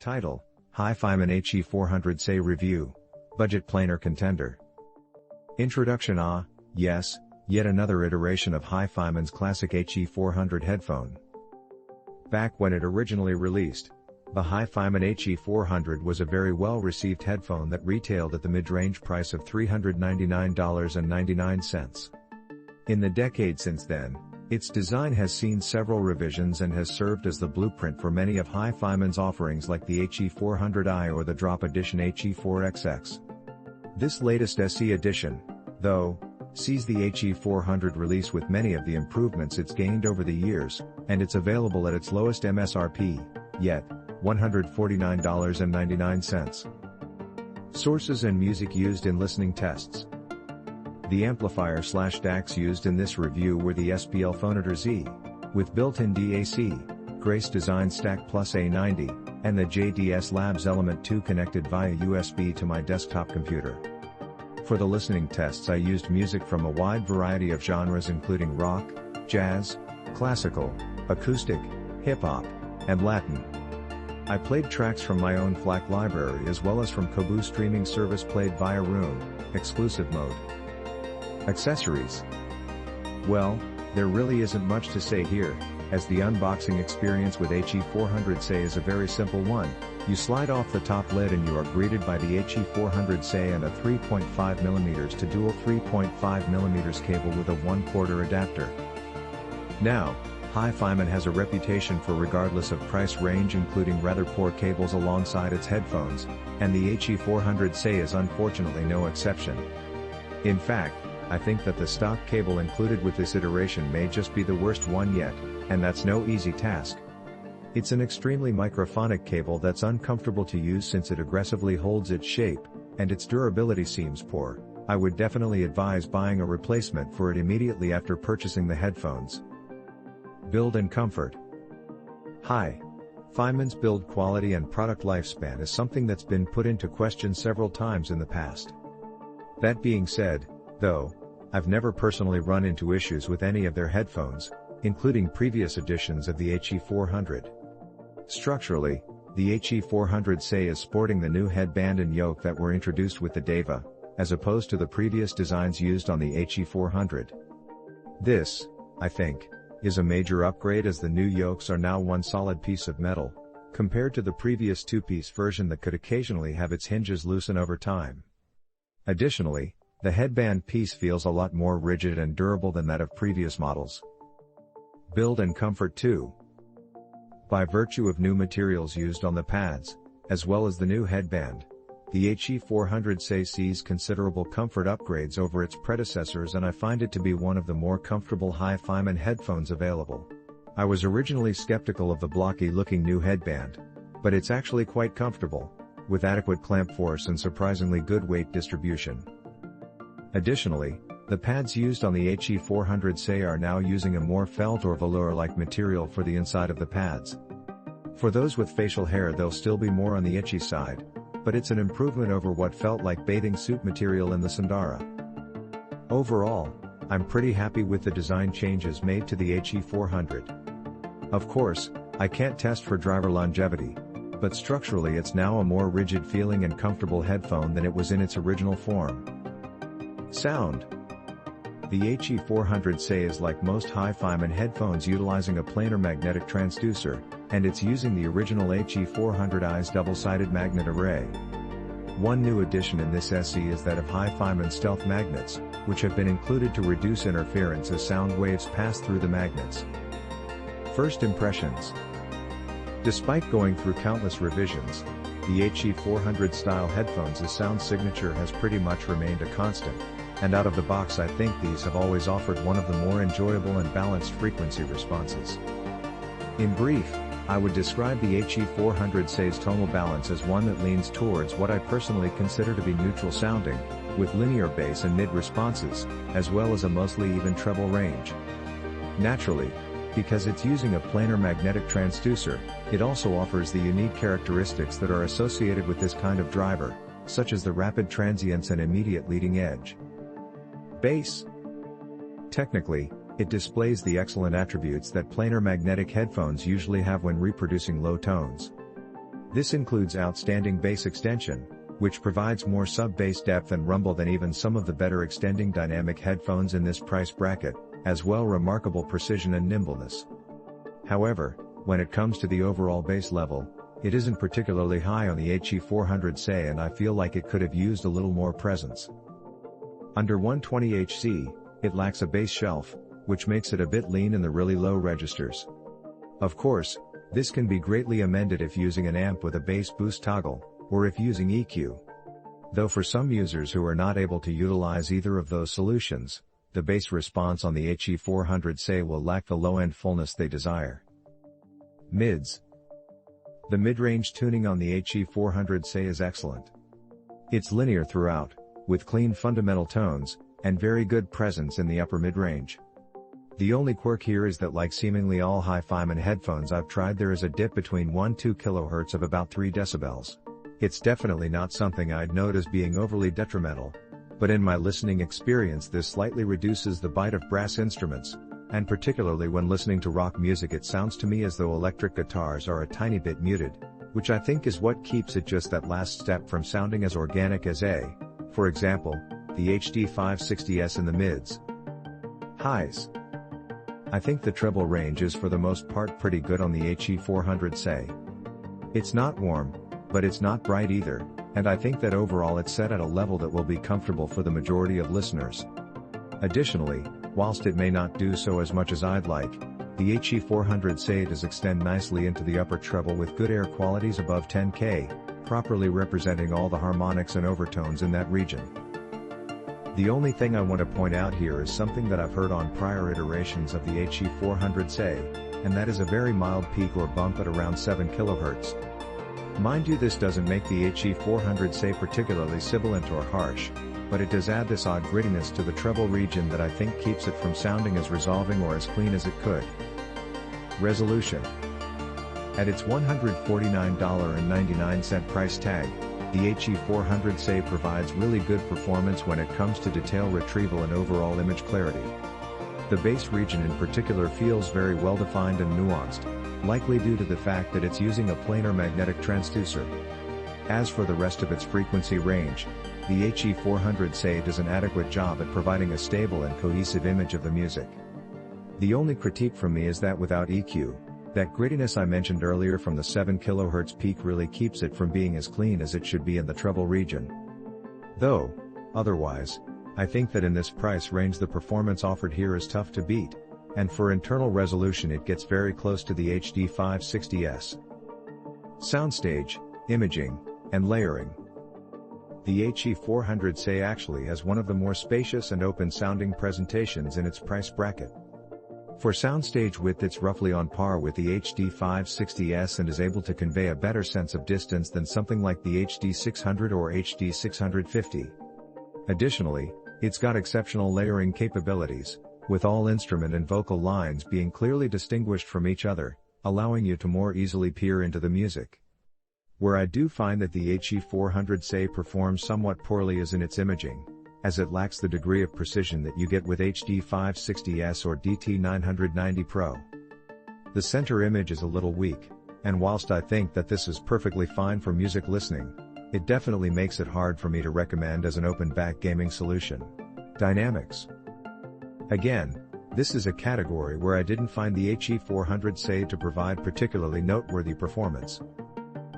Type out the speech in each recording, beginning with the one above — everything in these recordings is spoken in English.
Title: HiFiman HE400 Review. Budget Planar Contender. Introduction. Yes, yet another iteration of HiFiman's classic HE400 headphone. Back when it originally released, the HiFiman HE400 was a very well-received headphone that retailed at the mid-range price of $399.99. In the decade since then, its design has seen several revisions and has served as the blueprint for many of HiFiman's offerings like the HE400i or the Drop Edition HE4XX. This latest SE edition, though, sees the HE400 release with many of the improvements it's gained over the years, and it's available at its lowest MSRP, yet, $149.99. Sources and music used in listening tests. The amplifier/DACs used in this review were the SPL Phonator Z, with built-in DAC, Grace Design Stack Plus A90, and the JDS Labs Element 2 connected via USB to my desktop computer. For the listening tests I used music from a wide variety of genres including rock, jazz, classical, acoustic, hip-hop, and Latin. I played tracks from my own FLAC library as well as from Kobo streaming service played via Room, exclusive mode. Accessories. Well, there really isn't much to say here, as the unboxing experience with HE400 is a very simple one. You slide off the top lid and you are greeted by the HE400 and a 3.5mm to dual 3.5mm cable with a 1/4 adapter. Now, HiFiman has a reputation for, regardless of price range, including rather poor cables alongside its headphones, and the HE400 is unfortunately no exception. In fact, I think that the stock cable included with this iteration may just be the worst one yet, and that's no easy task. It's an extremely microphonic cable that's uncomfortable to use since it aggressively holds its shape, and its durability seems poor. I would definitely advise buying a replacement for it immediately after purchasing the headphones. Build and comfort. HiFiman's build quality and product lifespan is something that's been put into question several times in the past. That being said, though, I've never personally run into issues with any of their headphones, including previous editions of the HE400. Structurally, the HE400 is sporting the new headband and yoke that were introduced with the Deva, as opposed to the previous designs used on the HE400. This, I think, is a major upgrade as the new yokes are now one solid piece of metal, compared to the previous two-piece version that could occasionally have its hinges loosen over time. Additionally, the headband piece feels a lot more rigid and durable than that of previous models. Build and comfort too. By virtue of new materials used on the pads, as well as the new headband, the HE400 sees considerable comfort upgrades over its predecessors, and I find it to be one of the more comfortable HiFiman headphones available. I was originally skeptical of the blocky-looking new headband, but it's actually quite comfortable, with adequate clamp force and surprisingly good weight distribution. Additionally, the pads used on the HE400 are now using a more felt or velour-like material for the inside of the pads. For those with facial hair, they'll still be more on the itchy side, but it's an improvement over what felt like bathing suit material in the Sundara. Overall, I'm pretty happy with the design changes made to the HE400. Of course, I can't test for driver longevity, but structurally it's now a more rigid feeling and comfortable headphone than it was in its original form. Sound. The HE400 is like most HiFiman headphones utilizing a planar magnetic transducer, and it's using the original HE400i's double-sided magnet array. One new addition in this SE is that of HiFiman stealth magnets, which have been included to reduce interference as sound waves pass through the magnets. First impressions. Despite going through countless revisions, the HE400 style headphones' sound signature has pretty much remained a constant, and out of the box I think these have always offered one of the more enjoyable and balanced frequency responses. In brief, I would describe the HE400's tonal balance as one that leans towards what I personally consider to be neutral sounding, with linear bass and mid responses, as well as a mostly even treble range. Naturally, because it's using a planar magnetic transducer, it also offers the unique characteristics that are associated with this kind of driver, such as the rapid transients and immediate leading edge. Bass. Technically, it displays the excellent attributes that planar magnetic headphones usually have when reproducing low tones. This includes outstanding bass extension, which provides more sub-bass depth and rumble than even some of the better extending dynamic headphones in this price bracket, as well remarkable precision and nimbleness. However, when it comes to the overall bass level, it isn't particularly high on the HE400 and I feel like it could have used a little more presence. Under 120 Hz, it lacks a bass shelf, which makes it a bit lean in the really low registers. Of course, this can be greatly amended if using an amp with a bass boost toggle, or if using EQ. Though for some users who are not able to utilize either of those solutions, the bass response on the HE400 will lack the low-end fullness they desire. Mids. The mid-range tuning on the HE400 is excellent. It's linear throughout, with clean fundamental tones, and very good presence in the upper mid-range. The only quirk here is that, like seemingly all HiFiman headphones I've tried, there is a dip between 1-2 kHz of about 3 dB. It's definitely not something I'd note as being overly detrimental, but in my listening experience this slightly reduces the bite of brass instruments, and particularly when listening to rock music it sounds to me as though electric guitars are a tiny bit muted, which I think is what keeps it just that last step from sounding as organic as for example, the HD560S in the mids. Highs. I think the treble range is for the most part pretty good on the HE400. It's not warm, but it's not bright either, and I think that overall it's set at a level that will be comfortable for the majority of listeners. Additionally, whilst it may not do so as much as I'd like, the HE400 does extend nicely into the upper treble with good air qualities above 10K, properly representing all the harmonics and overtones in that region. The only thing I want to point out here is something that I've heard on prior iterations of the HE400, and that is a very mild peak or bump at around 7 kHz. Mind you, this doesn't make the HE400 particularly sibilant or harsh, but it does add this odd grittiness to the treble region that I think keeps it from sounding as resolving or as clean as it could. Resolution. At its $149.99 price tag, the HE400 provides really good performance when it comes to detail retrieval and overall image clarity. The bass region in particular feels very well defined and nuanced, likely due to the fact that it's using a planar magnetic transducer. As for the rest of its frequency range, the HE400 does an adequate job at providing a stable and cohesive image of the music. The only critique from me is that without EQ, that grittiness I mentioned earlier from the 7 kHz peak really keeps it from being as clean as it should be in the treble region. Though, otherwise, I think that in this price range the performance offered here is tough to beat, and for internal resolution it gets very close to the HD560S. Soundstage, imaging, and layering. The HE400 actually has one of the more spacious and open-sounding presentations in its price bracket. For soundstage width it's roughly on par with the HD560S and is able to convey a better sense of distance than something like the HD600 or HD650. Additionally, it's got exceptional layering capabilities, with all instrument and vocal lines being clearly distinguished from each other, allowing you to more easily peer into the music. Where I do find that the HE400 performs somewhat poorly is in its imaging, as it lacks the degree of precision that you get with HD560S or DT990 Pro. The center image is a little weak, and whilst I think that this is perfectly fine for music listening, it definitely makes it hard for me to recommend as an open-back gaming solution. Dynamics. Again, this is a category where I didn't find the HE400 to provide particularly noteworthy performance.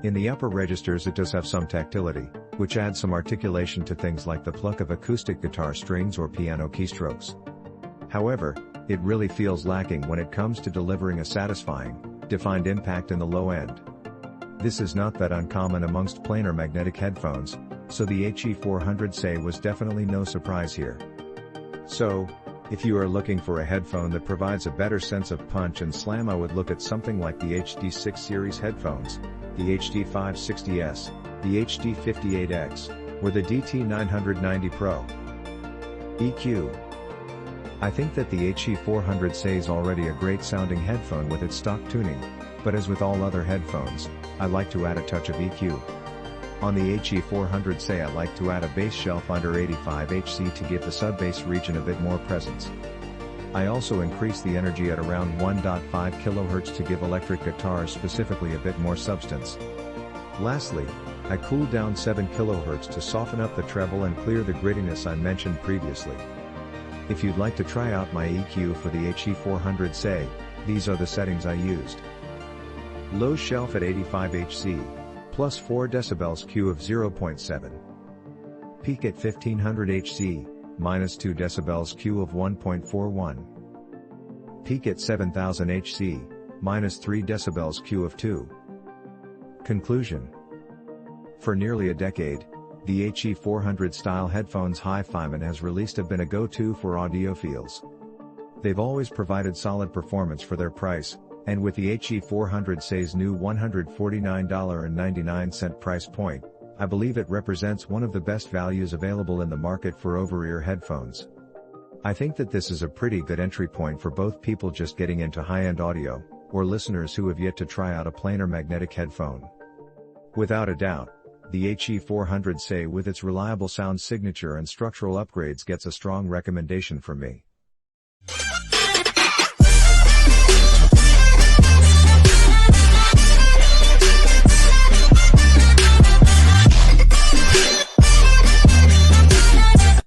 In the upper registers it does have some tactility, which adds some articulation to things like the pluck of acoustic guitar strings or piano keystrokes. However, it really feels lacking when it comes to delivering a satisfying, defined impact in the low end. This is not that uncommon amongst planar magnetic headphones, so the HE400 was definitely no surprise here. So, if you are looking for a headphone that provides a better sense of punch and slam, I would look at something like the HD6 series headphones, the HD560S, the HD58X, or the DT990 Pro. EQ. I think that the HE400 is already a great sounding headphone with its stock tuning, but as with all other headphones, I like to add a touch of EQ. On the HE400 I like to add a bass shelf under 85 Hz to give the sub-bass region a bit more presence. I also increase the energy at around 1.5 kHz to give electric guitars specifically a bit more substance. Lastly, I cooled down 7 kHz to soften up the treble and clear the grittiness I mentioned previously. If you'd like to try out my EQ for the HE400 SE, these are the settings I used. Low shelf at 85 Hz, plus 4 dB Q of 0.7. Peak at 1500 Hz, minus 2 dB Q of 1.41. Peak at 7000 Hz, minus 3 dB Q of 2. Conclusion. For nearly a decade, the HE400 style headphones HiFiman has released have been a go-to for audiophiles. They've always provided solid performance for their price, and with the HE400 SE's new $149.99 price point, I believe it represents one of the best values available in the market for over-ear headphones. I think that this is a pretty good entry point for both people just getting into high-end audio, or listeners who have yet to try out a planar magnetic headphone. Without a doubt, the HE400 SE with its reliable sound signature and structural upgrades gets a strong recommendation from me.